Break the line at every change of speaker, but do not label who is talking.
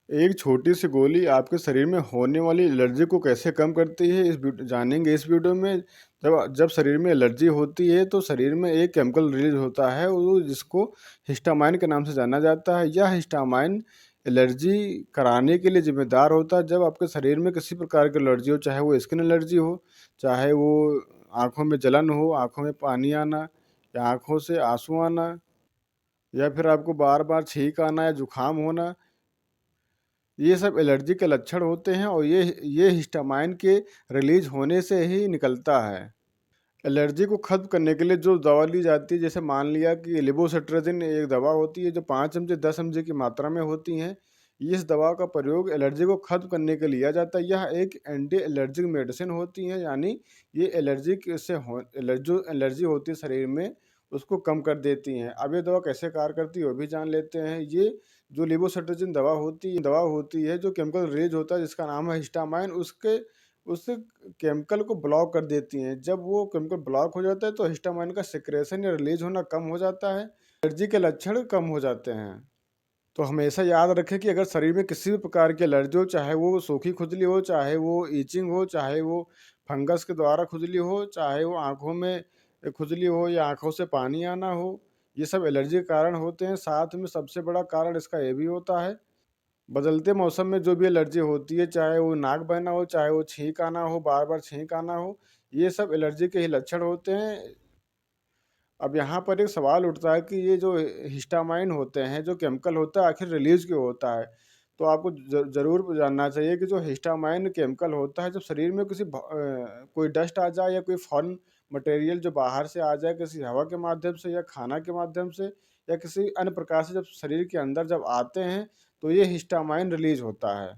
एक छोटी-सी गोली आपके शरीर में होने वाली एलर्जी को कैसे कम करती है, जानेंगे इस वीडियो में। जब जब शरीर में एलर्जी होती है, तो शरीर में एक केमिकल रिलीज़ होता है, वो जिसको हिस्टामाइन के नाम से जाना जाता है। यह हिस्टामाइन एलर्जी कराने के लिए ज़िम्मेदार होता है। जब आपके शरीर में किसी प्रकार की एलर्जी हो, चाहे वो स्किन एलर्जी हो, चाहे वो आँखों में जलन हो, आँखों में पानी आना या आँखों से आँसू आना, या फिर आपको बार-बार छींक आना या जुकाम होना, ये सब एलर्जी के लक्षण होते हैं और ये हिस्टामाइन के रिलीज़ होने से ही निकलता है। एलर्जी को ख़त्म करने के लिए जो दवा ली जाती है, जैसे मान लिया कि लेवोसिट्राज़िन एक दवा होती है जो 5 चमचे 10 चमचे की मात्रा में होती हैं। इस दवा का प्रयोग एलर्जी को ख़त्म करने के लिए लिया जाता है। यह एक एंटी एलर्जिक मेडिसिन होती है, यानी ये एलर्जी के से हो जो एलर्जी होती है शरीर में, उसको कम कर देती हैं। अब ये दवा कैसे कार्य करती है वो भी जान लेते हैं। ये जो लेवोसिट्राज़िन दवा होती है जो केमिकल रिलीज़ होता है जिसका नाम है हिस्टामाइन, उस केमिकल को ब्लॉक कर देती हैं। जब वो केमिकल ब्लॉक हो जाता है तो हिस्टामाइन का सिक्रेशन या रिलीज़ होना कम हो जाता है, एलर्जी के लक्षण कम हो जाते हैं। तो हमेशा याद रखें कि अगर शरीर में किसी भी प्रकार की एलर्जी हो, चाहे वो सूखी खुजली हो, चाहे वो ईचिंग हो, चाहे वो फंगस के द्वारा खुजली हो, चाहे वो आँखों में खुजली हो या आँखों से पानी आना हो, ये सब एलर्जी के कारण होते हैं। साथ में सबसे बड़ा कारण इसका ये भी होता है, बदलते मौसम में जो भी एलर्जी होती है, चाहे वो नाक बहना हो, चाहे वो छींक आना हो, बार-बार छींक आना हो, ये सब एलर्जी के ही लक्षण होते हैं। अब यहाँ पर एक सवाल उठता है कि ये जो हिस्टामाइन होते हैं, जो केमिकल होता है, आखिर रिलीज़ क्यों होता है? तो आपको ज़रूर जानना चाहिए कि जो हिस्टामाइन केमिकल होता है, जब शरीर में कोई डस्ट आ जाए या कोई फॉरेन मटेरियल जो बाहर से आ जाए, किसी हवा के माध्यम से या खाना के माध्यम से या किसी अन्य प्रकार से जब शरीर के अंदर जब आते हैं, तो ये हिस्टामाइन रिलीज़ होता है।